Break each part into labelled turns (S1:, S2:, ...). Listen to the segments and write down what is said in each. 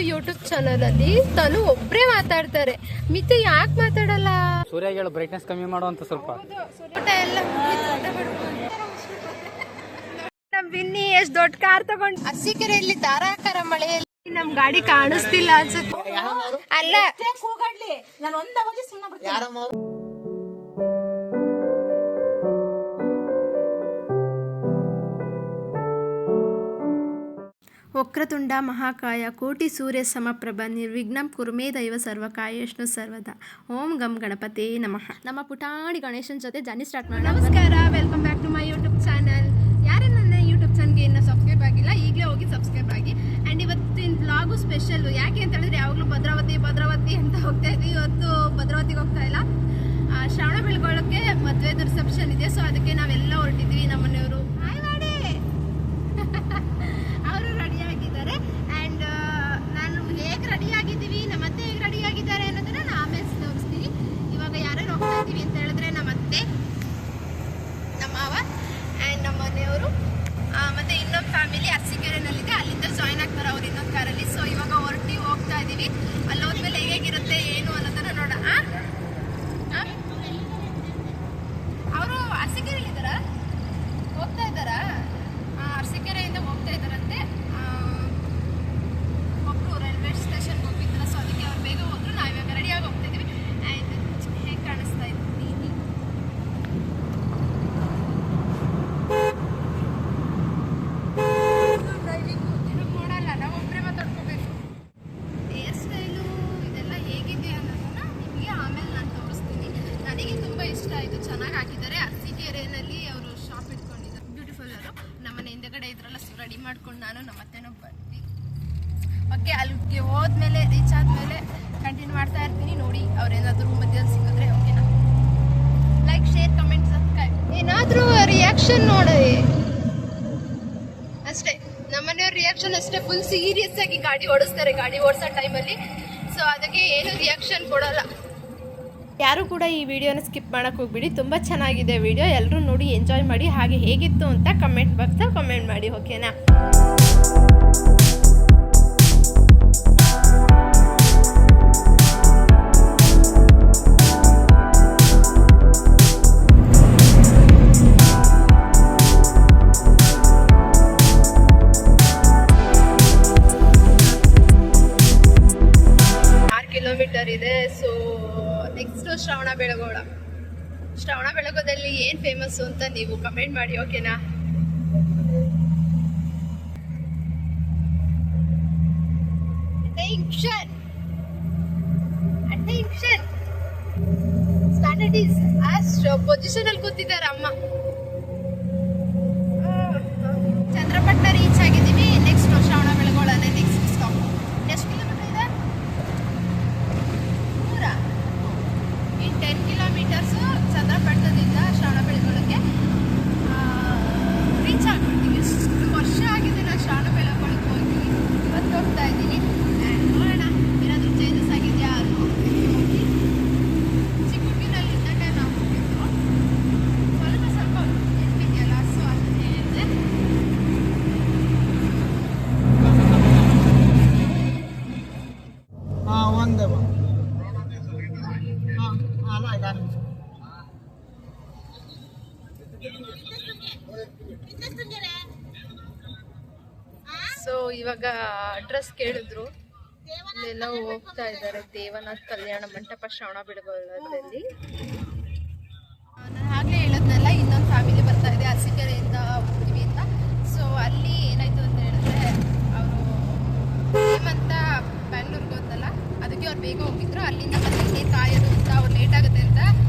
S1: YouTube channel ಅಲ್ಲಿ ತನು ಒಬ್ರೇ ಮಾತಾಡ್ತಾರೆ, ಮಿತು ಯಾಕೆ ಮಾತಾಡಲ್ಲ?
S2: ಸೂರ್ಯ ಹೇಳು ಬ್ರೈಟ್ನೆಸ್ ಕಮ್ಮಿ ಮಾಡುವಂತ ಸ್ವಲ್ಪ.
S1: ನಮ್ ಬಿನ್ನಿ ಎಷ್ಟ್ ದೊಡ್ಡ ಕಾರ್ ತಗೊಂಡು ಅರಸೀಕೆರೆಯಲ್ಲಿ ಧಾರಾಕಾರ ಮಳೆಯಲ್ಲಿ ನಮ್ ಗಾಡಿ ಕಾಣಿಸ್ತಿಲ್ಲ ಅನ್ಸುತ್ತೆ. ಅಲ್ಲ ವಕ್ರತುಂಡ ಮಹಾಕಾಯ ಕೋಟಿ ಸೂರ್ಯ ಸಮಪ್ರಭ ನಿರ್ವಿಘ್ನಂ ಕುರುಮೇ ದೈವ ಸರ್ವಕಾಯೇಷ್ಣು ಸರ್ವದ. ಓಂ ಗಂ ಗಣಪತೇ ನಮಃ. ನಮ್ಮ ಪುಟಾಣಿ ಗಣೇಶನ್ ಜೊತೆ ಜರ್ನಿ ಸ್ಟಾರ್ಟ್ ಮಾಡೋಣ. ನಮಸ್ಕಾರ, welcome back to my YouTube channel. ಯಾರು ನನ್ನ ಯೂಟ್ಯೂಬ್ ಚಾನಲ್ಗೆ ಇನ್ನೂ ಸಬ್ಸ್ಕ್ರೈಬ್ ಆಗಿಲ್ಲ, ಈಗಲೇ ಹೋಗಿ ಸಬ್ಸ್ಕ್ರೈಬ್ ಆಗಿ. ಆ್ಯಂಡ್ ಇವತ್ತಿನ ವ್ಲಾಗು ಸ್ಪೆಷಲ್. ಯಾಕೆ ಅಂತ ಹೇಳಿದ್ರೆ ಯಾವಾಗಲೂ ಭದ್ರಾವತಿ ಅಂತ ಹೋಗ್ತಾ ಇದ್ವಿ, ಇವತ್ತು ಭದ್ರಾವತಿಗೆ ಹೋಗ್ತಾ ಇಲ್ಲ. ಶ್ರಾವಣ ಬೆಳಗೊಳಕ್ಕೆ ಮದುವೆದು ರಿಸೆಪ್ಷನ್ ಇದೆ, ಸೊ ಅದಕ್ಕೆ ನಾವೆಲ್ಲ ಹೊರಟಿದ್ವಿ. ನಮ್ಮ ಮನೆಯವರು ಅವರು ರೆಡಿ ಆಗಿದ್ದಾರೆ. ಆ್ಯಂಡ್ ನಾನು ಹೇಗೆ ರೆಡಿ ಆಗಿದ್ದೀವಿ, ನಮ್ಮ ಅತ್ತೆ ಹೇಗೆ ರೆಡಿ ಆಗಿದ್ದಾರೆ ಅನ್ನೋದನ್ನ ನಾನು ಆಮೇಲೆ ತೋರಿಸ್ತೀನಿ. ಇವಾಗ ಯಾರ್ಯಾರು ಹೋಗ್ತಾ ಇದ್ದೀವಿ ಅಂತ ಹೇಳಿದ್ರೆ ನಮ್ಮ ಅತ್ತೆ, ನಮ್ಮ ಮಾವ ಆ್ಯಂಡ್ ನಮ್ಮ ಮನೆಯವರು, ಮತ್ತು ಇನ್ನೊಂದು ಫ್ಯಾಮಿಲಿ ಅರಸೀಕೆರೆನಲ್ಲಿದೆ, ಅಲ್ಲಿಂದ ಜಾಯ್ನ್ ಆಗ್ತಾರೆ ಅವ್ರು ಇನ್ನೊಂದು ಕಾರಲ್ಲಿ. ಸೊ ಇವಾಗ ಹೊರಟಿ ಹೋಗ್ತಾ ಇದ್ದೀವಿ. ಅಲ್ಲಿ ಹೋದ್ಮೇಲೆ ಹೇಗಿರುತ್ತೆ ಏನು ಅನ್ನೋದನ್ನ ನೋಡೋಣ. ಅವರು ಅರಸೀಕೆರೆಯಲ್ಲಿದ್ದಾರಾ, ಹೋಗ್ತಾ ಇದ್ದಾರಾ? ಅರಸೀಕೆರೆಯಿಂದ ಹೋಗ್ತಾ ಇದ್ದಾರಂತೆ. ಒಬ್ಬರು ರೈಲ್ವೆ ಸ್ಟೇಷನ್ಗೆ ಹೋಗಿದ್ರು, ಸೊ ಅದಕ್ಕೆ ಅವ್ರು ಬೇಗ ಹೋದ್ರು. ನಾವು ಇವಾಗ ರೆಡಿಯಾಗಿ ಹೋಗ್ತಾ ಇದ್ದೀವಿ. ಆ್ಯಂಡ್ ಹೇಗೆ ಕಾಣಿಸ್ತಾ ಇದ್ದೀನಿ ಡ್ರೈವಿಂಗು ತಿರುಗಿ ನೋಡಲ್ಲ, ನಾವು ಒಬ್ಬರೇ ಮಾತಾಡ್ಕೋಬೇಕು. ಹೇರ್ ಸ್ಟೈಲು ಇದೆಲ್ಲ ಹೇಗಿದೆ ಅನ್ನೋದನ್ನ ನಿಮಗೆ ಆಮೇಲೆ ನಾನು ತೋರಿಸ್ತೀನಿ. ನನಗೆ ತುಂಬ ಇಷ್ಟ ಆಯಿತು, ಚೆನ್ನಾಗಿ ಹಾಕಿದ್ದಾರೆ. ಅರಸೀಕೆರೆಯಲ್ಲಿ ಅವರು ಶಾಪ್ ಇಟ್ಕೊಂಡಿದ್ದಾರೆ, ಬ್ಯೂಟಿಫುಲ್. ಅವರು ನಮ್ಮನೆ ಹಿಂದೆಗಡೆ ಇದ್ರಲ್ಲ, ಸೊ ರೆಡಿ ಮಾಡ್ಕೊಂಡು ನಾನು ನಮ್ಮ ಅತ್ತೆನೂ ಬಂದ್ವಿ. ಓಕೆ, ಅಲ್ಲಿಗೆ ಹೋದ್ಮೇಲೆ ರೀಚ್ ಆದಮೇಲೆ ಕಂಟಿನ್ಯೂ ಮಾಡ್ತಾ ಇರ್ತೀನಿ. ನೋಡಿ ಅವ್ರೇನಾದರೂ ಮಧ್ಯದಲ್ಲಿ ಸಿಕ್ಕಿದ್ರೆ ಓಕೆನಾ? Like, share, comment, subscribe. ಏನಾದರೂ ರಿಯಾಕ್ಷನ್ ನೋಡಿ ಅಷ್ಟೇ. ನಮ್ಮನೆಯವ್ರ ರಿಯಾಕ್ಷನ್ ಅಷ್ಟೇ, ಫುಲ್ ಸೀರಿಯಸ್ ಆಗಿ ಗಾಡಿ ಓಡಿಸ್ತಾರೆ, ಗಾಡಿ ಓಡಿಸೋ ಟೈಮಲ್ಲಿ. ಸೊ ಅದಕ್ಕೆ ಏನು ರಿಯಾಕ್ಷನ್ ಕೊಡೋಲ್ಲ. ಯಾರು ಕೂಡ ಈ ವಿಡಿಯೋನ ಸ್ಕಿಪ್ ಮಾಡೋಕ್ಕೆ ಹೋಗ್ಬಿಡಿ, ತುಂಬ ಚೆನ್ನಾಗಿದೆ ವಿಡಿಯೋ. ಎಲ್ಲರೂ ನೋಡಿ ಎಂಜಾಯ್ ಮಾಡಿ. ಹಾಗೆ ಹೇಗಿತ್ತು ಅಂತ ಕಮೆಂಟ್ ಬಾಕ್ಸಲ್ಲಿ ಕಮೆಂಟ್ ಮಾಡಿ, ಓಕೆನಾ? ಕಿಲೋಮೀಟರ್ ಇದೆ. So next Shravana Belagola. ಶ್ರವಣ ಬೆಳಗೊಳದಲ್ಲಿ ಏನು ಫೇಮಸ್ಸು ಅಂತ ನೀವು ಕಮೆಂಟ್ ಮಾಡಿ, ಓಕೆನಾ? ಅಟೆನ್ಷನ್ ಸ್ಟ್ಯಾಂಡರ್ಡ್ ಈಸ್ ಅಷ್ಟು ಪೊಸಿಷನ್ ಅಲ್ಲಿ ಕೂತಿದ್ದಾರೆ ಅಮ್ಮ. ಚಂದ್ರಪಟ್ಟಣ ರೀಚ್ ಆಗಿದ್ದೀವಿ. ನೆಕ್ಸ್ಟ್ ಶ್ರವಣ ಬೆಳಗೊಳನೇ ನೆಕ್ಸ್ಟ್ ಸ್ಟಾಪ್. ಎಷ್ಟು ಕಿಲೋಮೀಟರ್ ಇದೆ? 10 ಕಿಲೋಮೀಟರ್ಸು ಚಂದ್ರಪಟ್ಟಣದಿಂದ ಶ್ರವಣ ಬೆಳಗೊಳಕ್ಕೆ ರೀಚ್ ಆಗ್ಬಿಡ್ತೀವಿ. ಎಷ್ಟು ವರ್ಷ ಆಗಿದೆ ನಾನು ಶ್ರವಣ ಬೆಳಗೊಳಕ್ಕೆ ಹೋಗಿ, ಇವತ್ತು ಹೋಗ್ತಾ ಇದ್ದೀನಿ. ನೋಡೋಣ ಏನಾದರೂ ಚೇಂಜಸ್ ಆಗಿದೆಯಾ ಅದು ಹೋಗಿ. ಚಿಕ್ಕ ಹುಡುಗಿನಲ್ಲಿ ಇದ್ದಾಗ ನಾವು ಹೋಗಿದ್ದು, ಸ್ವಲ್ಪ ನೆನಪಿದೆಯಲ್ಲ, ಸೊ ಅದನ್ನೇ ಹೇಳಿದೆ. ಸೊ ಇವಾಗ ಅಡ್ರೆಸ್ ಕೇಳಿದ್ರು, ಇಲ್ಲೆಲ್ಲ ಹೋಗ್ತಾ ಇದ್ದಾರೆ. ದೇವನಾಥ್ ಕಲ್ಯಾಣ ಮಂಟಪ, ಶ್ರವಣ ಬೆಳಗೊಳದಲ್ಲಿ. ನಾನು ಹಾಗೆ ಹೇಳೋದ್ನಲ್ಲ, ಇನ್ನೊಂದು ಫ್ಯಾಮಿಲಿ ಬರ್ತಾ ಇದೆ ಅರಸೀಕೆರೆಯಿಂದ ಹೋಗ್ತೀವಿ ಅಂತ. ಸೊ ಅಲ್ಲಿ ಏನಾಯ್ತು ಅಂತ ಹೇಳಿದ್ರೆ, ಅವರು ಹೇಮಂತ ಬ್ಯಾಂಗ್ಳೂರ್ಗೆ ಹೋದ್ನಲ್ಲ, ಅದಕ್ಕೆ ಅವ್ರು ಬೇಗ ಹೋಗಿದ್ರು. ಅಲ್ಲಿಂದ ಮತ್ತೆ ಇನ್ನೇ ಕಾಯೋದು ಅಂತ, ಅವ್ರು ಲೇಟ್ ಆಗುತ್ತೆ ಅಂತ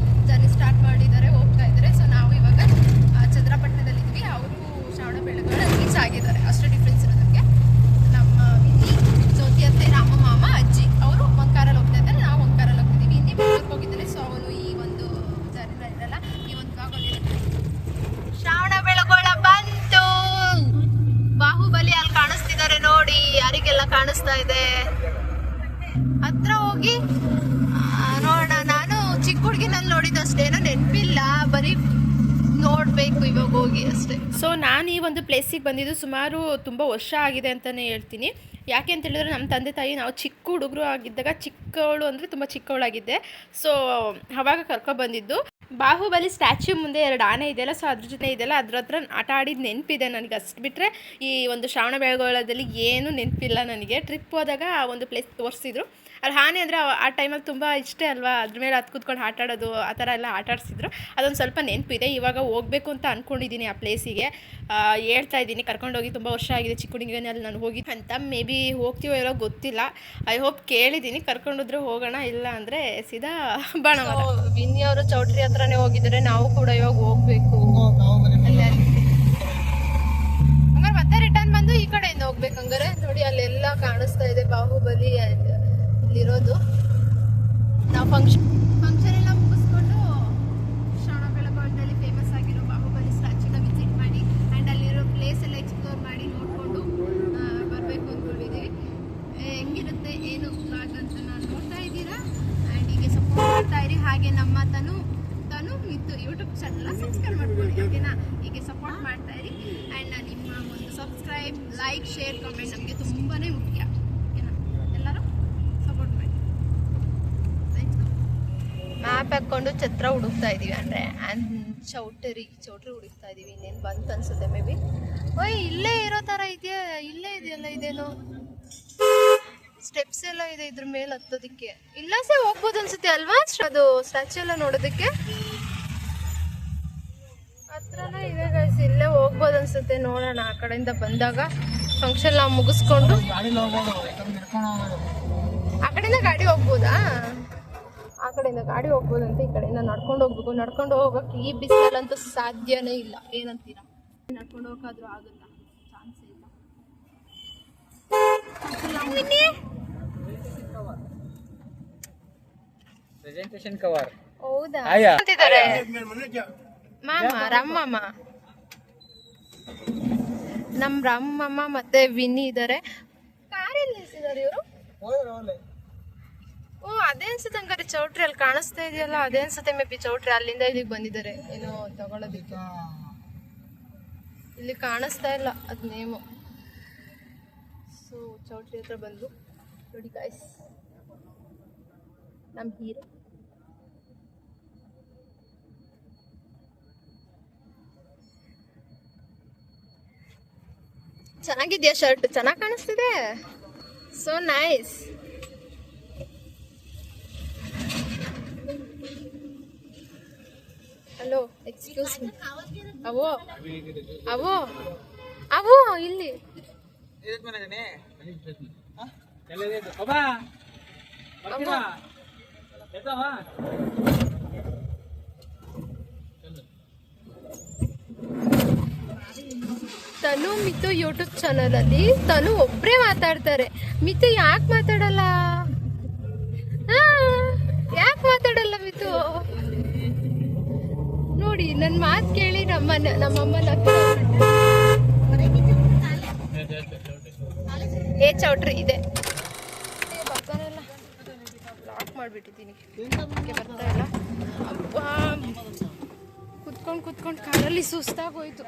S1: ಜರ್ನಿ ಸ್ಟಾರ್ಟ್ ಮಾಡಿದ್ದಾರೆ, ಹೋಗ್ತಾ ಇದ್ದಾರೆ. ಸೊ ನಾವು ಇವಾಗ ಚಂದ್ರಪಟ್ಟಣದಲ್ಲಿದ್ವಿ, ಅವರು ಶ್ರವಣ ಬೆಳಗೊಳ ರೀಚ್ ಆಗಿದ್ದಾರೆ. ಅಷ್ಟು ಡಿಫ್ರೆನ್ಸ್ ಇರೋದಕ್ಕೆ. ನಮ್ಮ ವಿನಿ, ಜ್ಯೋತಿ ಅತ್ತೆ, ರಾಮ ಮಾಮ, ಅಜ್ಜಿ ಅವರು ಒಂದು ಕಾರಲ್ಲಿ ಹೋಗ್ತಾ ಇದ್ದಾರೆ, ನಾವು ಒಂದು ಕಾರಲ್ಲಿ ಹೋಗ್ತಿದ್ದೀವಿ. ಇನ್ನೇ ಬೆಂಗಳೂರಿಗೆ ಹೋಗಿದ್ದಾರೆ. ಸೊ ಅವನು ಈ ಒಂದು ಜರ್ನಿ ಇರಲ್ಲ, ಈ ಒಂದು ಭಾಗದಲ್ಲಿ ಶ್ರವಣ ಬೆಳಗೊಳ ಬಂತು. ಬಾಹುಬಲಿ ಅಲ್ಲಿ ಕಾಣಿಸ್ತಿದ್ದಾರೆ ನೋಡಿ, ಯಾರಿಗೆಲ್ಲ ಕಾಣಿಸ್ತಾ ಇದೆ ಹತ್ರ ಹೋಗಿ ನೋಡೋಣ. ನಾನು ಚಿಕ್ಕ ಹುಡುಗಿನಲ್ಲಿ ನೋಡಿದ್ದಷ್ಟೇನೋ ನೆನಪಿಲ್ಲ, ಬರೀ ನೋಡಬೇಕು ಇವಾಗ ಹೋಗಿ ಅಷ್ಟೇ. ಸೊ ನಾನು ಈ ಒಂದು ಪ್ಲೇಸಿಗೆ ಬಂದಿದ್ದು ಸುಮಾರು ತುಂಬ ವರ್ಷ ಆಗಿದೆ ಅಂತಲೇ ಹೇಳ್ತೀನಿ. ಯಾಕೆ ಅಂತ ಹೇಳಿದ್ರೆ ನಮ್ಮ ತಂದೆ ತಾಯಿ ನಾವು ಚಿಕ್ಕ ಹುಡುಗರು ಆಗಿದ್ದಾಗ, ಚಿಕ್ಕವಳು ಅಂದರೆ ತುಂಬ ಚಿಕ್ಕವಳಾಗಿದ್ದೆ, ಸೊ ಅವಾಗ ಕರ್ಕೊಬಂದಿದ್ದು. ಬಾಹುಬಲಿ ಸ್ಟ್ಯಾಚ್ಯೂ ಮುಂದೆ 2 ಆನೆ ಇದೆಯಲ್ಲ, ಸೊ ಅದ್ರ ಜೊತೆ ಇದೆಯಲ್ಲ, ಅದ್ರ ಹತ್ರ ಆಟ ಆಡಿದ ನೆನಪಿದೆ ನನಗೆ. ಅಷ್ಟು ಬಿಟ್ಟರೆ ಈ ಒಂದು ಶ್ರಾವಣ ಬೆಳಗೊಳದಲ್ಲಿ ಏನೂ ನೆನಪಿಲ್ಲ ನನಗೆ. ಟ್ರಿಪ್ ಹೋದಾಗ ಆ ಒಂದು ಪ್ಲೇಸ್ ತೋರಿಸಿದ್ರು. ಅಲ್ಲಿ ಆನೆ ಅಂದರೆ ಆ ಟೈಮಲ್ಲಿ ತುಂಬ ಇಷ್ಟ ಅಲ್ವಾ, ಅದ್ರ ಮೇಲೆ ಅದು ಕೂತ್ಕೊಂಡು ಆಟ ಆಡೋದು, ಆ ಥರ ಎಲ್ಲ ಆಟ ಆಡಿಸಿದ್ರು. ಅದೊಂದು ಸ್ವಲ್ಪ ನೆನಪಿದೆ. ಇವಾಗ ಹೋಗಬೇಕು ಅಂತ ಅಂದ್ಕೊಂಡಿದ್ದೀನಿ ಆ ಪ್ಲೇಸಿಗೆ. ಹೇಳ್ತಾ ಇದ್ದೀನಿ, ಕರ್ಕೊಂಡೋಗಿ ತುಂಬ ವರ್ಷ ಆಗಿದೆ, ಚಿಕ್ಕ ಹುಡುಗಿನಲ್ಲಿ ನಾನು ಹೋಗಿ ಅಂತ. ಮೇ ಬಿ ಹೋಗ್ತೀವೋ ಎಲ್ಲೋ ಗೊತ್ತಿಲ್ಲ. ಐ ಹೋಪ್ ಕೇಳಿದ್ದೀನಿ, ಕರ್ಕೊಂಡೋದ್ರೆ ಹೋಗೋಣ, ಇಲ್ಲ ಅಂದರೆ ಸೀದಾ ಬಾಣವರ. ವಿನ್ನಿ ಅವರು ಚೌಟ್ರಿ ಹತ್ರನೇ ಹೋಗಿದ್ದಾರೆ, ನಾವು ಕೂಡ ಇವಾಗ ಹೋಗ್ಬೇಕು. ಹಂಗಾರೆ ಮತ್ತೆ ರಿಟರ್ನ್ ಬಂದು ಈ ಕಡೆಯಿಂದ ಹೋಗ್ಬೇಕು. ಹಂಗಾರೆ ನೋಡಿ ಅಲ್ಲೆಲ್ಲ ಕಾಣಿಸ್ತಾ ಇದೆ ಬಾಹುಬಲಿ ಇಲ್ಲಿರೋದು. ನಾವು ಫಂಕ್ಷನ್ ಎಲ್ಲ ಮುಗಿಸ್ಕೊಂಡು ಶ್ರವಣ ಬೆಳಗೊಳದಲ್ಲಿ ಫೇಮಸ್ ಆಗಿರೋ ಬಾಹುಬಲಿ ಸ್ಟ್ಯಾಚ್ಯೂನ ವಿಸಿಟ್ ಮಾಡಿ ಆ್ಯಂಡ್ ಅಲ್ಲಿರೋ ಪ್ಲೇಸ್ ಎಲ್ಲ ಎಕ್ಸ್ಪ್ಲೋರ್ ಮಾಡಿ ನೋಡಿಕೊಂಡು ಬರಬೇಕು ಅಂದ್ಕೊಂಡಿದ್ದೀವಿ. ಹೆಂಗಿರುತ್ತೆ ಏನು ಬ್ಲಾಗ್ ಅಂತ ನಾನು ನೋಡ್ತಾ ಇದ್ದೀರಾ. ಆ್ಯಂಡ್ ಹೀಗೆ ಸಪೋರ್ಟ್ ಮಾಡ್ತಾ ಇರಿ. ಹಾಗೆ ನಮ್ಮ ತನು ಇತ್ತು ಯೂಟ್ಯೂಬ್ ಚಾನಲ್ನ ಸಬ್ಸ್ಕ್ರೈಬ್ ಮಾಡ್ಕೊಳ್ಳಿ, ಓಕೆನಾ? ಹೀಗೆ ಸಪೋರ್ಟ್ ಮಾಡ್ತಾ ಇರಿ. ಆ್ಯಂಡ್ ನಿಮ್ಮ ಒಂದು ಸಬ್ಸ್ಕ್ರೈಬ್, ಲೈಕ್, ಶೇರ್, ಕಮೆಂಟ್ ನಮಗೆ ತುಂಬಾ ಮುಖ್ಯ, ಓಕೆನಾ? ಎಲ್ಲರೂ ಸಪೋರ್ಟ್ ಮಾಡಿ. ಮ್ಯಾಪ್ ಹಾಕ್ಕೊಂಡು ಛತ್ರ ಹುಡುಕ್ತಾ ಇದ್ದೀವಿ, ಅಂದರೆ ಚೌಟ್ರಿ ಹುಡುಕ್ತಾ ಇದ್ದೀವಿ. ಇನ್ನೇನು ಬಂತು ಅನ್ಸುತ್ತೆ ಮೇ ಬಿ. ಓಯ್, ಇಲ್ಲೇ ಇರೋ ಥರ ಇದೆಯಾ? ಇಲ್ಲೇ ಇದೆಯಲ್ಲ, ಇದೇನು ಸ್ಟೆಪ್ಸ್ ಎಲ್ಲ ಇದೆ ಇದ್ರ ಮೇಲೆ ಹತ್ತೋದಕ್ಕೆ. ಇಲ್ಲ ಸೇ ಹೋಗ್ಬೋದು ಅನ್ಸುತ್ತೆ ಅಲ್ವಾ ಅದು ಸ್ಟ್ಯಾಚ್ಯೂ ಎಲ್ಲ ನೋಡೋದಕ್ಕೆ? ಹತ್ರನೇ ಇದೆ ಗೈಸ್, ಇಲ್ಲೇ ಹೋಗ್ಬೋದು ಅನ್ಸುತ್ತೆ. ನೋಡೋಣ, ಆ ಕಡೆಯಿಂದ ಬಂದಾಗ ಫಂಕ್ಷನ್ ನಾವು ಮುಗಿಸ್ಕೊಂಡು ಆ ಕಡೆಯಿಂದ ಗಾಡಿ ಹೋಗ್ಬೋದಾ? ಆ ಕಡೆಯಿಂದ ಗಾಡಿ ಹೋಗ್ಬೋದಂತ, ಈ ಕಡೆಯಿಂದ ನಡ್ಕೊಂಡು ಹೋಗ್ಬೇಕು. ನಡ್ಕೊಂಡು ಹೋಗಕ್ಕೆ ಈ ಬಿಸಿಲಲ್ಲಂತೂ ಸಾಧ್ಯನೇ ಇಲ್ಲ. ಏನಂತೀರಾ? ನಡ್ಕೊಂಡು ಹೋಗೋಕ್ಕಾದ್ರೂ ಆಗುತ್ತಾ? ಚಾನ್ಸೇ ಇಲ್ಲ.
S2: ಪ್ರೆಸೆಂಟೇಷನ್ ಕವರ್
S1: ಹೌದಾ ಅಂತಿದ್ದಾರೆ ಮಾಮ, ರಾಮಮ್ಮ, ನಮ್ ರಾಮಮ್ಮ ಮತ್ತೆ ವಿನಿ ಇದ್ದಾರೆ. ಕಾರಲ್ಲಿ ನಿಲ್ಸಿದ್ದಾರೆ ಇವರು. ಓ, ಅದೇ ಅನ್ಸುತ್ತೆ ಹಂಗಾರೆ ಚೌಟ್ರಿ ಅಲ್ಲಿ ಕಾಣಿಸ್ತಾ ಇದೆಯಲ್ಲ, ಅದೇ ಅನ್ಸುತ್ತೆ ಮೇ ಬಿ ಚೌಟ್ರಿ. ಅಲ್ಲಿಂದ ಇಲ್ಲಿಗೆ ಬಂದಿದ್ದಾರೆ ಏನೋ ತಗೊಳ್ಳೋದಿಕ್ಕೆ. ಇಲ್ಲಿ ಕಾಣಿಸ್ತಾ ಇಲ್ಲ ಅದ್ ನೇಮು. ಸೊ ಚೌಟ್ರಿ ಹತ್ರ ಬಂದು ನೋಡಿ ಗಾಯ್ಸ್, ನಮ್ಮ ಹೀರೋ. ಚೆನ್ನಾಗಿದ್ಯಾ ಶರ್ಟ್? ಚೆನ್ನಾಗಿ ಕಾಣಿಸ್ತಿದೆ. So nice. Hello, excuse me. ಅವೋ ಅವೋ ಅವೋ ಇಲ್ಲಿ ತನು ಮಿತು ಯೂಟ್ಯೂಬ್ ಚಾನಲ್ ಅಲ್ಲಿ ತನು ಒಬ್ರೇ ಮಾತಾಡ್ತಾರೆ. ಮಿತು ಯಾಕೆ ಮಾತಾಡಲ್ಲ? ಯಾಕೆ ಮಾತಾಡಲ್ಲ ಮಿತು? ನೋಡಿ, ನನ್ನ ಮಾತು ಕೇಳಿ ನಮ್ಮಮ್ಮನ ಚೌಟ್ರಿ ಇದೆ. ಬರ್ತಾರಲ್ಲ, ಲಾಕ್ ಮಾಡಿಬಿಟ್ಟಿದ್ದೀನಿ, ಬರ್ತಾ ಇಲ್ಲ. ಕುತ್ಕೊಂಡು ಕಾರಲ್ಲಿ ಸುಸ್ತಾಗೋಯ್ತು.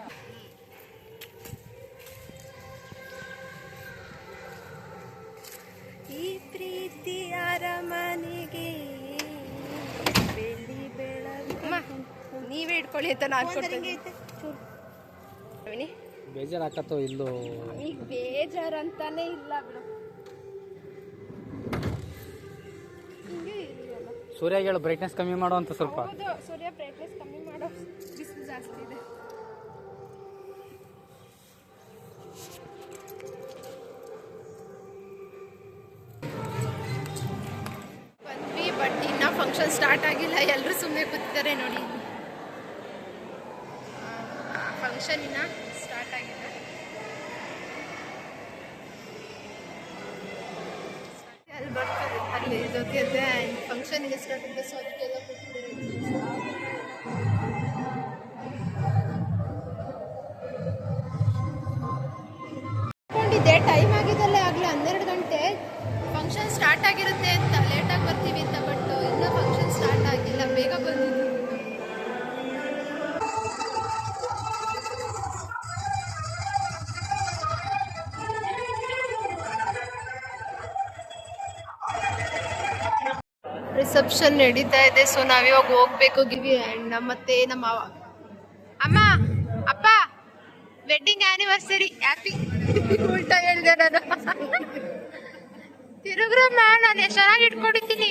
S1: ಈ ಪ್ರೀತಿ ಅರಮನೆಗೆ ಬೆಳ್ಳಿ ಬೆಳಕು. ನೀವೇ ಇಟ್ಕೊಳ್ಳಿ ಅಂತ ನಾನು ಕೊಡ್ತೀನಿ.
S2: ಬೇಜಾರಾಕತ್ತೋ ಇಲ್ಲೋ?
S1: ಈಗ ಬೇಜಾರು ಅಂತಾನೆ ಇಲ್ಲ ಬಿಡು. ಹಿಂಗೆ ಇದೆಯಲ್ಲ.
S2: ಸೂರ್ಯ ಹೇಳು ಬ್ರೈಟ್ನೆಸ್ ಕಮ್ಮಿ ಮಾಡೋ ಅಂತ ಸ್ವಲ್ಪ.
S1: ಹೌದು, ಸೂರ್ಯ ಬ್ರೈಟ್ನೆಸ್ ಕಮ್ಮಿ ಮಾಡೋ, ಬಿಸಿಲು ಜಾಸ್ತಿ ಇದೆ. ಬಂದ್ವಿ, ಬಟ್ ಇನ್ನೂ ಫಂಕ್ಷನ್ ಸ್ಟಾರ್ಟ್ ಆಗಿಲ್ಲ. ಎಲ್ಲರೂ ಸುಮ್ಮನೆ ಕೂತಿದ್ದಾರೆ ನೋಡಿ. ಫಂಕ್ಷನ್ ಇನ್ನೂ ಸ್ಟಾರ್ಟ್ ಆಗಿದೆ. ಅಲ್ಲಿ ಬರ್ತದೆ, ಅಲ್ಲಿ ಜೊತೆ ಫಂಕ್ಷನ್ ಈಗ ಸ್ಟಾರ್ಟ್ ಆಗಿದೆ. ಸೊ ಅದಕ್ಕೆಲ್ಲ ಕೂತಿದ್ದಾರೆ. ಕೊಂಡಿದ್ದೆ, ಟೈಮ್ ಆಗಿದ್ದಲ್ಲೇ ಆಗಲೇ 12 ಗಂಟೆ. ಫಂಕ್ಷನ್ ಸ್ಟಾರ್ಟ್ ಆಗಿರುತ್ತೆ ಅಂತ, ಲೇಟಾಗಿ ಬರ್ತೀವಿ ಅಂತ. ಬಟ್ ಇನ್ನೂ ಫಂಕ್ಷನ್ ಸ್ಟಾರ್ಟ್ ಆಗಿಲ್ಲ, ಬೇಗ ಬಂದಿದ್ದೀವಿ. ರಿಸೆಪ್ಷನ್ ನಡೀತಾ ಇದೆ. ಸೊ ನಾವಿವಾಗ ಹೋಗ್ಬೇಕು. ಗಿವಿ ಅಂಡ್ ನಮ್ಮತ್ತೆ ನಮ್ಮ ಮಾವ. ಅಮ್ಮ ಅಪ್ಪ ವೆಡ್ಡಿಂಗ್ ಆನಿವರ್ಸರಿ ಹ್ಯಾಪಿ. ಉಲ್ಟಾ ಹೇಳಿದೆ ನಾನು. ತಿರುಗ್ರಮ್ಮ, ನಾನು ಎಷ್ಟು ಚೆನ್ನಾಗಿ ಇಟ್ಕೊಂಡಿದ್ದೀನಿ.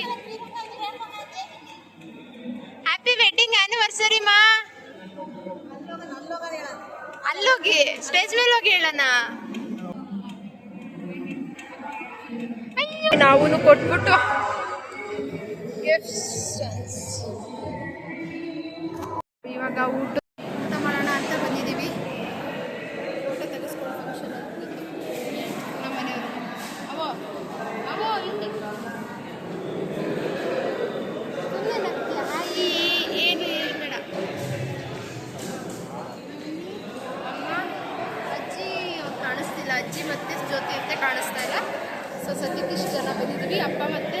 S1: ಹ್ಯಾಪಿ ವೆಡ್ಡಿಂಗ್ ಆನಿವರ್ಸರಿ ಮಾ. ಅಲ್ಲೋಗಿ ಸ್ಟೇಜ್ ಮೇಲೆ ಹೋಗಿ ಹೇಳೋಣ. ನಾವು ಕೊಟ್ಬಿಟ್ಟು ಇವಾಗ ಊಟ ಮಾಡೋಣ ಅಂತ ಬಂದಿದ್ದೀವಿ. ಊಟ ತೆಗೆಸ್ಕೊಳ್ಳೋ ಫಂಕ್ಷನ್ ನಮ್ಮ ಮನೆಯವರು. ಅವೋ ಅವೋ ಇಲ್ಲಿ ಏನು ಬೇಡ. ಅಮ್ಮ ಅಜ್ಜಿ ಕಾಣಿಸ್ತಿಲ್ಲ. ಅಜ್ಜಿ ಮತ್ತೆ ಜ್ಯೋತಿ ಅಂತ ಕಾಣಿಸ್ತಾ ಇಲ್ಲ. ಸೊ ಸದ್ಯಕ್ಕೆ ಇಷ್ಟು ಜನ ಬಂದಿದ್ದೀವಿ. ಅಪ್ಪ ಮತ್ತು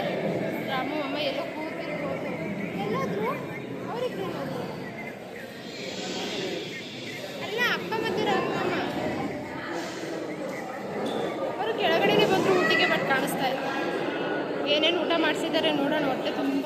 S1: ರಾಮು ಅಮ್ಮ ಎಲ್ಲೋ ಕೂತಿರ್ಬೋದು. ಎಲ್ಲಾದರೂ ಅವ್ರಿಗೆ ಅಲ್ಲ, ಅಪ್ಪ ಮತ್ತು ರಾಮು ಅಮ್ಮ ಅವರು ಕೆಳಗಡೆಗೆ ಬಂದರು ಊಟಿಗೆ. ಬಟ್ ಕಾಣಿಸ್ತಾ ಇಲ್ಲ. ಏನೇನು ಊಟ ಮಾಡಿಸಿದ್ದಾರೆ ನೋಡೋಣ. ಹೊಟ್ಟೆ ತುಂಬ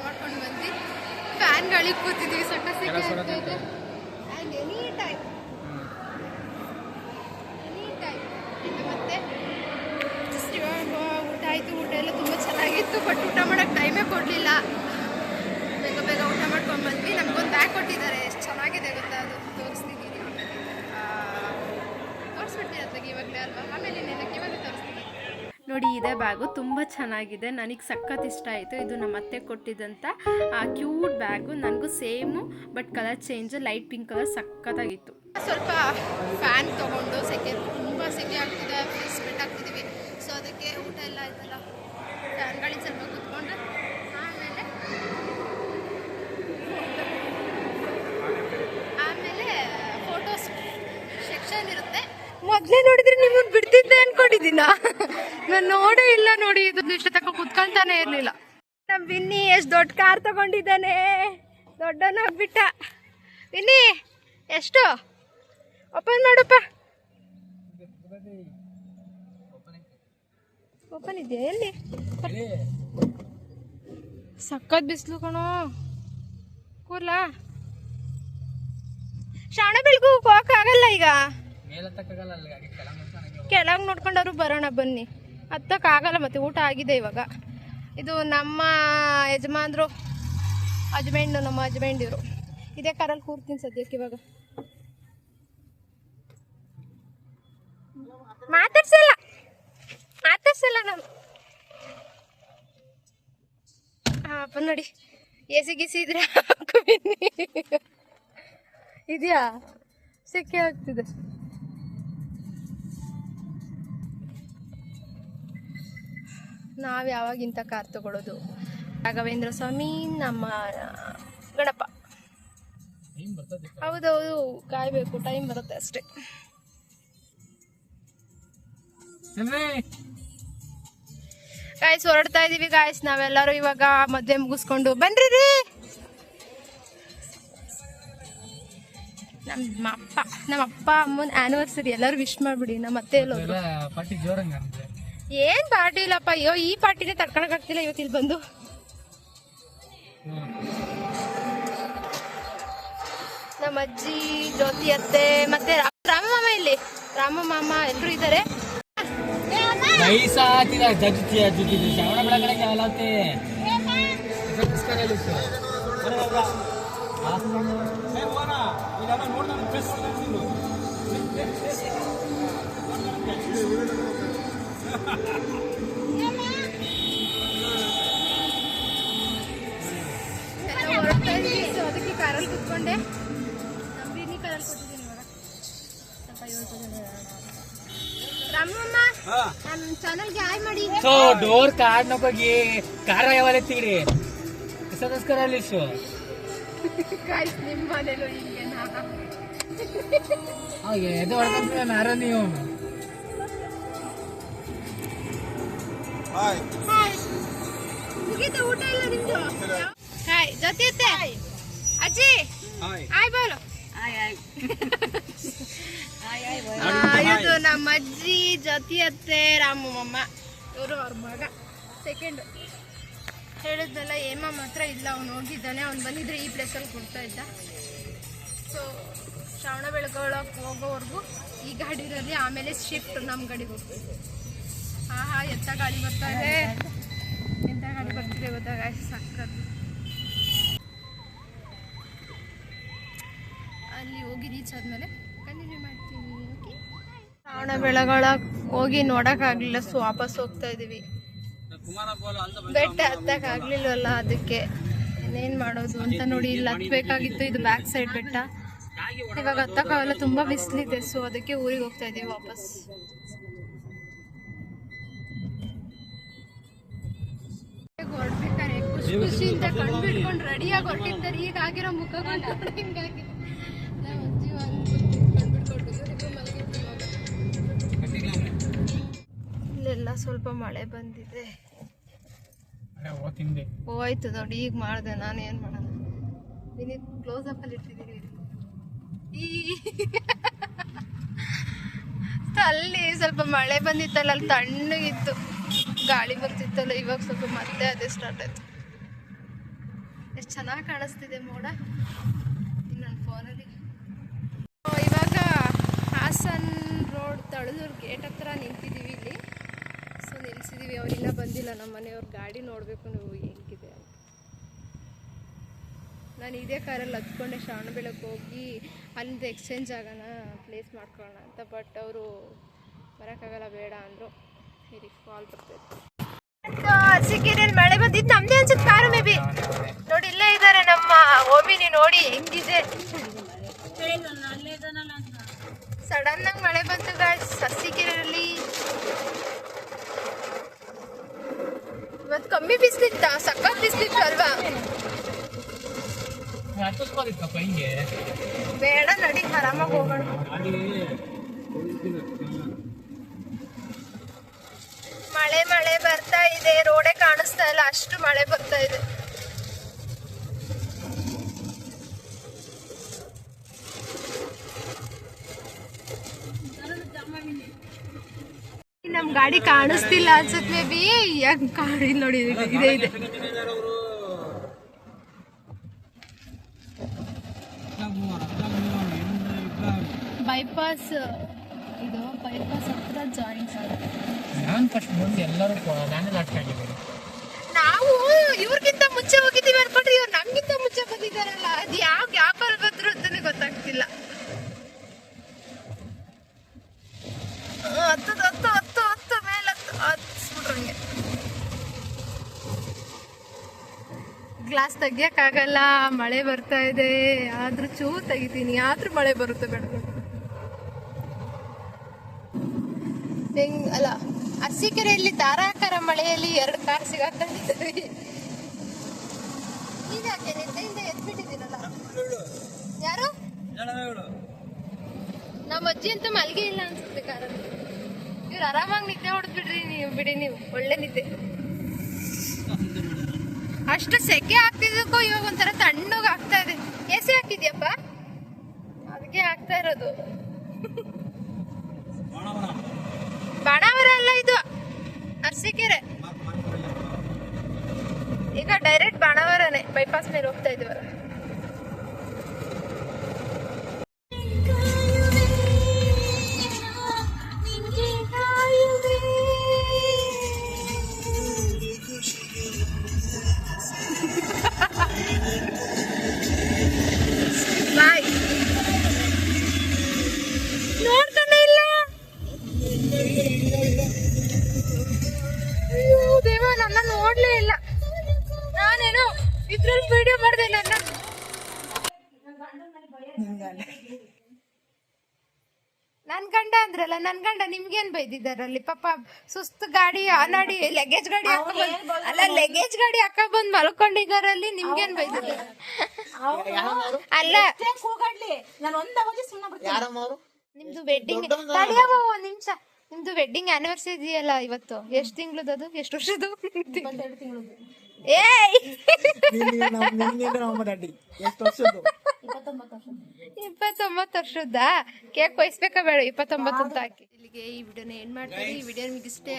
S1: ಮಾಡ್ಕೊಂಡು ಬಂದು ಫ್ಯಾನ್ಗಳಿಗೆ ಕೂತಿದ್ದೀವಿ. ಸೊಟ್ಟ ಸೆಕೆ ಆಗ್ತಾ ಇದೆ. ಆ್ಯಂಡ್ ಎನಿ ಟೈಮ್ ಮತ್ತೆ ಜಸ್ಟ್ ಇವಾಗ ಊಟ ಆಯಿತು. ಊಟ ಎಲ್ಲ ತುಂಬ ಚೆನ್ನಾಗಿತ್ತು. ಬಟ್ ಊಟ ಮಾಡೋಕ್ಕೆ ಟೈಮೇ ಕೊಡಲಿಲ್ಲ. ಬೇಗ ಬೇಗ ಊಟ ಮಾಡ್ಕೊಂಡು ಬಂದ್ವಿ. ನಮಗೊಂದು ಬ್ಯಾಗ್ ಕೊಟ್ಟಿದ್ದಾರೆ. ಎಷ್ಟು ಚೆನ್ನಾಗಿದೆ ಗೊತ್ತಾ, ಅದು ತೋರಿಸ್ತಿದ್ದೀನಿ. ತೋರಿಸ್ಬಿಡ್ತೀನಿ ಅತ್ತಾಗಿ ಇವಾಗಲೇ ಅಲ್ವಾ, ಆಮೇಲೆ ನೆನಕ್ಕೆ ಇವಾಗ ತೋರಿಸ್ತೀನಿ. ನೋಡಿ, ಇದೇ ಬ್ಯಾಗು ತುಂಬ ಚೆನ್ನಾಗಿದೆ. ನನಗೆ ಸಖತ್ ಇಷ್ಟ ಆಯಿತು. ಇದು ನಮ್ಮ ಅತ್ತೆ ಕೊಟ್ಟಿದ್ದಂಥ ಕ್ಯೂಟ್ ಬ್ಯಾಗು. ನನಗೂ same, but colour change, light pink colour ಸಖತ್ತಾಗಿತ್ತು. ಸ್ವಲ್ಪ ಫ್ಯಾನ್ ತೊಗೊಂಡು ಸೆಕೆ, ತುಂಬ ಸೆಕೆ ಆಗ್ತಿದೆ, ಸ್ವೆಟ್ ಆಗ್ತಿದ್ದೀವಿ. ಸೊ ಅದಕ್ಕೆ ಊಟ ಎಲ್ಲ ಆಯ್ತಲ್ಲ, ಫ್ಯಾನ್ಗಳಿಗೆ ಸ್ವಲ್ಪ ಕೂತ್ಕೊಂಡು ಆಮೇಲೆ ಫೋಟೋಸ್ ಸೆಕ್ಷನ್ ಇರುತ್ತೆ. ಮೊದಲೇ ನೋಡಿದ್ರೆ ನಿಮ್ಮನ್ನು ಬಿಡ್ತಿದ್ದೆ ಅನ್ಕೊಂಡಿದ್ದೀನ. ನಾನು ನೋಡೇ ಇಲ್ಲ. ನೋಡಿ, ಇದು ಇಷ್ಟ ತಕ್ಕ ಕುತ್ಕೊಂತಾನೆ ಇರಲಿಲ್ಲ. ನಮ್ಮ ವಿನ್ನಿ ಎಷ್ಟು ದೊಡ್ಡ ಕಾರ್ ತಗೊಂಡಿದ್ದಾನೆ. ದೊಡ್ಡವನಾಗ್ಬಿಟ್ಟ. ವಿನ್ನಿ ಎಷ್ಟು ಓಪನ್ ಮಾಡಪ್ಪ. ಓಪನ್ ಇದೆಯಾ? ಎಲ್ಲಿ? ಸಖತ್ ಬಿಸಿಲು ಕಣೋ. ಕೂರ್ಲಾ? ಶ್ರಾವಣ ಬೆಳಗು ಹೋಗಕ್ಕಾಗಲ್ಲ. ಈಗ ಕೆಳಗೆ ನೋಡ್ಕೊಂಡವ್ರು ಬರೋಣ ಬನ್ನಿ. ಹತ್ತಕ್ಕಾಗಲ್ಲ. ಮತ್ತೆ ಊಟ ಆಗಿದೆ ಇವಾಗ. ಇದು ನಮ್ಮ ಯಜಮಾನ್ರು, ಹಸ್ಬೆಂಡು, ನಮ್ಮ ಹಸ್ಬೆಂಡ್ ಇವರು. ಇದೇ ಕಾರಲ್ಲಿ ಕೂರ್ತೀನಿ ಸದ್ಯಕ್ಕೆ. ಇವಾಗ ಮಾತಾಡ್ಸಲ್ಲ ನಾನು. ಅಪ್ಪ ನೋಡಿ, ಎಸಿ ಗಿಸಿ ಇದ್ರೆ ಇದೆಯಾ? ಸೆಕೆ ಆಗ್ತಿದೆ. ನಾವು ಯಾವಾಗಿಂತ ಕಾರ್ ತಗೊಳ್ಳೋದು? ರಾಘವೇಂದ್ರ ಸ್ವಾಮಿ, ನಮ್ಮ ಗಣಪ. ಹೌದೌದು, ಕಾಯಬೇಕು. ಟೈಮ್ ಬರುತ್ತೆ ಅಷ್ಟೇ. ಗಾಯ್ಸ್ ಹೊರಡ್ತಾ ಇದೀವಿ. ಗಾಯ್ಸ್ ನಾವೆಲ್ಲರೂ ಇವಾಗ ಮದುವೆ ಮುಗಿಸ್ಕೊಂಡು ಬನ್ರಿ ರೀ. ನಮ್ಮ ಅಪ್ಪ ಅಮ್ಮನ ಆನಿವರ್ಸರಿ ಎಲ್ಲರೂ ವಿಶ್ ಮಾಡ್ಬಿಡಿ. ನಮ್ಮ ಅತ್ತೆ ಎಲ್ಲೋದ್ರು? ಏನ್ ಪಾರ್ಟಿ ಇಲ್ಲಪ್ಪ. ಅಯ್ಯೋ, ಈ ಪಾರ್ಟಿನೇ ತಡ್ಕೊಳಕ್ ಆಗ್ತಿಲ್ಲ ಇವತ್ತು ಇಲ್ಲಿ ಬಂದು. ನಮ್ಮ ಅಜ್ಜಿ, ಜ್ಯೋತಿ ಅತ್ತೆ, ಮತ್ತೆ ರಾಮ ಮಾಮ. ಇಲ್ಲಿ ರಾಮ ಮಾಮ ಎಲ್ಲರೂ ಇದ್ದಾರೆ. ಅದಕ್ಕೆ ಕಾರಲ್ಲಿ ಕುತ್ಕೊಂಡೆ. ನಂಬಿನಿ ಕಾರಲ್ಲಿ ಕೊಟ್ಟಿದ್ದೀನಿ. ಇವಾಗ ಸ್ವಲ್ಪ 7 ಜನ ರಾಮಮ್ಮ ನಮ್ಮ ಚಾನಲ್ಗೆ ಹಾಯ್ ಮಾಡಿ.
S2: ಸೊ ಡೋರ್ ಕಾರ್ಡ್ ನಕೋಗಿ ಕಾರ ಯಾವಲ್ಲ ಎತ್ತಿಗಿಡಿ ಸದಸ್ಕರ ಅಲ್ಲಿ
S1: ಗಾಯ್ಸ್ ನಿಮ್ಮ ಮನೇಲೂ ಹಿಂಗೆನಾ?
S2: ಎದೆ ಹೊಡ್ಕೊಂಡ್ರೆ ನಾರ ನೀವು
S1: ಹಾಯ್ ಮುಗೀತು ಊಟ ಇಲ್ಲ ನಿಮ್ದು? ಹಾಯ್ ಜೊತೆ ಅಜ್ಜಿ ಹಾಯ್ ಬೋಲು. ಇದು ನಮ್ಮ ಅಜ್ಜಿ ಜೊತೆ ಅತ್ತೆ ರಾಮಮ್ಮ, ಇವರು ಅವ್ರ ಮಗ ಸೆಕೆಂಡ್. ಹೇಳಿದ್ನಲ್ಲ ಏಮ ಮಾತ್ರ ಇಲ್ಲ, ಅವ್ನು ಹೋಗಿದ್ದಾನೆ. ಅವ್ನು ಬಂದಿದ್ರೆ ಈ ಪ್ಲೇಸಲ್ಲಿ ಕೊಡ್ತಾ ಇದ್ದ. ಸೊ ಶ್ರಾವಣ ಬೆಳಗೊಳಕ್ಕೆ ಹೋಗೋವರೆಗೂ ಈ ಗಾಡಿನಲ್ಲಿ, ಆಮೇಲೆ ಶಿಫ್ಟ್ ನಮ್ಮ ಗಾಡಿಗೆ ಹೋಗ್ತೀವಿ. ಹಾ ಎಂಥ ಗಾಡಿ ಬರ್ತಾ ಇದೆ, ಎಂಥ ಗಾಡಿ ಬರ್ತಿದೆ ಗೊತ್ತಾಗ ಸಕ್ಕತ್ತು. ಅಲ್ಲಿ ಹೋಗಿ ರೀಚ್ ಆದಮೇಲೆ ಕಂಟಿನ್ಯೂ ಮಾಡ್ತೀನಿ. ಓಕೆ, ಶ್ರಾವಣ ಬೆಳಗೊಳಕ್ಕೆ ಹೋಗಿ ನೋಡೋಕ್ಕಾಗಲಿಲ್ಲ, ಸೊ ವಾಪಸ್ ಹೋಗ್ತಾ ಇದ್ದೀವಿ. ಬೆಟ್ಟ ಹತ್ತಕ್ಕಾಗಲಿಲ್ಲವಲ್ಲ, ಅದಕ್ಕೆ ಇನ್ನೇನು ಮಾಡೋದು ಅಂತ ನೋಡಿ ಇಲ್ಲಿ ಹತ್ಬೇಕಾಗಿತ್ತು. ಇದು ಬ್ಯಾಕ್ ಸೈಡ್ ಬೆಟ್ಟ, ಇವಾಗ ಹತ್ತಕ್ಕಾಗಲ್ಲ, ತುಂಬ ಬಿಸಿಲಿದೆ. ಸೊ ಅದಕ್ಕೆ ಊರಿಗೆ ಹೋಗ್ತಾ ಇದ್ದೀವಿ ವಾಪಸ್. ಹೊರಡ್ಬೇಕಾರೆ ಖುಷಿ ಖುಷಿಯಿಂದ ಕಣ್ಣು ಬಿಟ್ಕೊಂಡು ರೆಡಿಯಾಗಿ ಹೊರಟಿದ್ದಾರೆ. ಈಗ ಆಗಿರೋ ಮುಖ ಹಿಂಗಾಗಿ ನಾವು ಅಜ್ಜಿ ಇಲ್ಲೆಲ್ಲ ಸ್ವಲ್ಪ ಮಳೆ ಬಂದಿದೆ. ಹೋಯ್ತು ನೋಡಿ, ಈಗ ಮಾಡಿದೆ. ನಾನು ಏನು ಮಾಡೋಣ, ನೀನು ಕ್ಲೋಸ್ ಅಪ್ ಅಲ್ಲಿ ಇಟ್ಟಿದ್ದೀನಿ. ಅಲ್ಲಿ ಸ್ವಲ್ಪ ಮಳೆ ಬಂದಿತ್ತಲ್ಲ, ಅಲ್ಲಿ ತಣ್ಣಗಿತ್ತು, ಗಾಳಿ ಬರ್ತಿತ್ತಲ್ಲ. ಇವಾಗ ಸ್ವಲ್ಪ ಮತ್ತೆ ಅದೇ ಸ್ಟಾರ್ಟ್ ಆಯ್ತು. ಎಷ್ಟು ಚೆನ್ನಾಗಿ ಕಾಣಿಸ್ತಿದೆ ಮೋಡ ನನ್ನ ಫೋನಲ್ಲಿ. ಇವಾಗ ಹಾಸನ್ ರೋಡ್ ತಳದೂರು ಗೇಟ್ ಹತ್ರ ನಿಂತಿದ್ದೀವಿ ಇಲ್ಲಿ. ಸೊ ನಿಲ್ಸಿದ್ದೀವಿ, ಅವರಿನ್ನ ಬಂದಿಲ್ಲ. ನಮ್ಮ ಮನೆಯವ್ರ ಗಾಡಿ ನೋಡಬೇಕು ನೀವು ಹೆಂಗಿದೆ ಅಂತ. ನಾನು ಇದೇ ಕಾರಲ್ಲಿ ಹತ್ಕೊಂಡೆ ಶ್ರಾವಣ ಬೆಳಗ್ಗೆ ಹೋಗಿ ಅಲ್ಲಿಂದ ಎಕ್ಸ್ಚೇಂಜ್ ಆಗೋಣ, ಪ್ಲೇಸ್ ಮಾಡ್ಕೊಳ್ಳೋಣ ಅಂತ. ಬಟ್ ಅವರು ಬರೋಕ್ಕಾಗಲ್ಲ, ಬೇಡ ಅಂದರು. ಹೇಳಿ ಕಾಲ್ ಬರ್ತೈತೆ. ಅರಸೀಕೆರೆಯಲ್ಲಿ ಮಳೆ ಬಂದಿದ್ದು ನಮ್ಮದೇ ಅನ್ಸುತ್ತೆ ಕಾರು, ಮೇ ಬಿ. ನೋಡಿ ಇಲ್ಲೇ ಇದ್ದಾರೆ ನಮ್ಮ ಓಮಿನಿ, ನೋಡಿ ಹೆಂಗಿದೆ. ಸಡನ್ ಆಗಿ ಮಳೆ ಬಂತು ಗಾಯ್ಸ್ ಅರಸೀಕೆರೆಯಲ್ಲಿ. ಇವತ್ತು ಕಮ್ಮಿ ಬಿಸಿಲಿತ್ತ, ಸಖತ್ ಬಿಸಿಲಿತ್ತು ಅಲ್ವಾ? ಬೇಡ ನಡಿ, ಆರಾಮಾಗಿ ಹೋಗೋಣ. ಮಳೆ ಮಳೆ ಬರ್ತಾ ಇದೆ, ರೋಡೇ ಕಾಣಿಸ್ತಾ ಇಲ್ಲ, ಅಷ್ಟು ಮಳೆ ಬರ್ತಾ ಇದೆ. ನಮ್ ಗಾಡಿ ಕಾಣಿಸ್ತಿಲ್ಲ ಅನ್ಸುತ್ತೆ, ಮೇ ಬಿ. ಯಾಕೆ ಗಾಡಿ ನೋಡಿ ಇದೆ ಇದೆ. ಬೈಪಾಸ್, ಇದು ಬೈಪಾಸ್ ಹತ್ರ ಜಾಯಿಂಟ್ ಆಗುತ್ತೆ. ನಾವು ಇವ್ರಿಗಿಂತ ಮುಂಚೆ ಹೋಗಿದ್ದೀವಿ ಅನ್ಕೊಂಡ್ರೆ, ಇವ್ರು ನಮ್ಗಿಂತ ಮುಂಚೆ ಬಂದಿದ್ದಾರಲ್ಲ. ಅದು ಯಾವ ಗ್ಯಾಪಲ್ಲಿ ಬಂದ್ರು ಅಂತಾನೆ ಗೊತ್ತಾಗ್ತಿಲ್ಲ. ಹತ್ತು ಮೇಲೆ ಹತ್ಬಿಟ್ರಂಗೆ. ಗ್ಲಾಸ್ ತೆಗಿಯಕ್ಕಾಗಲ್ಲ, ಮಳೆ ಬರ್ತಾ ಇದೆ. ಆದ್ರೂ ಚೂರು ತೆಗಿತೀನಿ, ಆದ್ರೂ ಮಳೆ ಬರುತ್ತೆ. ಬೇಡ ಅಲ್ಲ, ಅರಸೀಕೆರೆಯಲ್ಲಿ ಧಾರಾಕಾರ ಮಳೆಯಲ್ಲಿ 2 ಕಾರ್ ಸಿಗಾಕೊಂಡಿದ್ದೀವಿ. ಇದಾಕೆ ನಿದ್ದೆಯಿಂದ ಎತ್ಬಿಟ್ಟಿದ್ದೀರಲ್ಲ? ಯಾರು? ನಮ್ಮ ಅಜ್ಜಿ ಅಂತ ಮಲ್ಗೆ ಇಲ್ಲ ಅನ್ಸುತ್ತೆ ಕಾರಲ್ಲಿ. ಇವ್ರು ಆರಾಮಾಗಿ ನಿದ್ದೆ ಹೊಡೆದ್ಬಿಡ್ರಿ ನೀವು, ಬಿಡಿ ನೀವು, ಒಳ್ಳೆ ನಿದ್ದೆ. ಅಷ್ಟು ಸೆಕೆ ಆಗ್ತಿದ್ದಕ್ಕೂ ಇವಾಗ ಒಂಥರ ತಣ್ಣಗೆ ಆಗ್ತಾ ಇದೆ. ಎಸಿ ಹಾಕಿದ್ಯಪ್ಪ, ಅದಕ್ಕೆ ಆಗ್ತಾ ಇರೋದು. ಬಾಣಾವರ ಅಲ್ಲ, ಇದು ಅರಸೀಕೆರೆ. ಈಗ ಡೈರೆಕ್ಟ್ ಬಾಣಾವರನೇ, ಬೈಪಾಸ್ ಮೇಲೆ ಹೋಗ್ತಾ ಇದೀವಲ್ಲ. ಬಾಯ್, ನೋಡ್ತಾನೆ ಇಲ್ಲ. ಅಯ್ಯೋ ದೇವ, ನನ್ನ ನೋಡ್ಲೇ ಇಲ್ಲ. ನಾನೇನು ಇದ್ರಲ್ಲಿ ವಿಡಿಯೋ ಮಾಡಿದೆ. ನನ್ನ ನನ್ ಗಂಡ ಅಂದ್ರಲ್ಲ, ನನ್ ಗಂಡ ನಿಮ್ಗೇನ್ ಬೈದಿದ್ದಾರಲ್ಲಿ ಪಾಪ. ಸುಸ್ತು ಗಾಡಿ ಆನಾಡಿ ಲಗೇಜ್ ಗಾಡಿ ಅಲ್ಲ ಲಗೇಜ್ ಗಾಡಿ ಹಾಕ ಬಂದ್ ಮಲ್ಕೊಂಡಿದಾರಲ್ಲಿ, ನಿಮ್ಗೇನ್ ಬೈದಿದ್ದಾರೆ? ಅಲ್ಲ ನಿಮ್ದು ವೆಡ್ಡಿಂಗ್ ಒಂದ್ ನಿಮಿಷ, ನಿಮ್ದು ವೆಡ್ಡಿಂಗ್ ಆನಿವರ್ಸರಿ ಇದೆಯಲ್ಲ ಇವತ್ತು. ಎಷ್ಟ್ ತಿಂಗಳದ್ದು ಅದು? ಎಷ್ಟು ವರ್ಷದ್ದು?
S3: 22 ತಿಂಗಳು.
S1: ಏಯ್ 29 ವರ್ಷದ್ದಾ? ಕೇಕ್ ಕೊಯ್ಸ್ಬೇಕಾ ಬೇಡ? 29 ಅಂತ ಹಾಕಿ. ಇಲ್ಲಿಗೆ ಈ ವಿಡಿಯೋನ ಏನ್ ಮಾಡ್ತೀವಿ. ಈ ವಿಡಿಯೋ ನಿಮ್ಗೆ ಇಷ್ಟೇ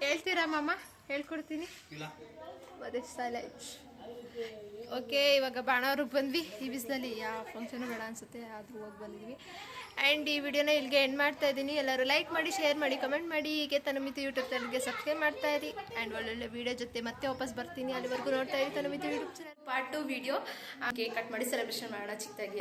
S1: ಹೇಳ್ತೀರಾ ಮಾಮ? ಹೇಳ್ಕೊಡ್ತೀನಿ. ಓಕೆ, ಇವಾಗ ಬಾಣವ್ರಿಗೆ ಬಂದ್ವಿ. ಈ ಬಿಸಿಲಲ್ಲಿ ಯಾವ ಫಂಕ್ಷನ್ ಬೇಡ ಅನ್ಸುತ್ತೆ, ಆದ್ರೂ ಹೋಗಿ ಬಂದಿದ್ವಿ. ಆ್ಯಂಡ್ ಈ ವಿಡಿಯೋನ ಇಲ್ಲಿಗೆ ಎಂಡ್ ಮಾಡ್ತಾ ಇದ್ದೀನಿ. ಎಲ್ಲರೂ ಲೈಕ್ ಮಾಡಿ, ಶೇರ್ ಮಾಡಿ, ಕಮೆಂಟ್ ಮಾಡಿ. ಹೀಗೆ ತನುಮಿತಿ ಯೂಟ್ಯೂಬ್ ಚಾನಲ್ಗೆ ಸಬ್ಸ್ಕ್ರೈಬ್ ಮಾಡ್ತಾ ಇರಿ. ಆ್ಯಂಡ್ ಒಳ್ಳೊಳ್ಳೆ ವಿಡಿಯೋ ಜೊತೆ ಮತ್ತೆ ವಾಪಸ್ ಬರ್ತೀನಿ. ಅಲ್ಲಿವರೆಗೂ ನೋಡ್ತಾ ಇರಿ Tanumiti YouTube channel. Part 2 video cake cut ಮಾಡಿ ಸೆಲೆಬ್ರೇಷನ್ ಮಾಡೋಣ ಚಿಕ್ಕದಾಗಿ.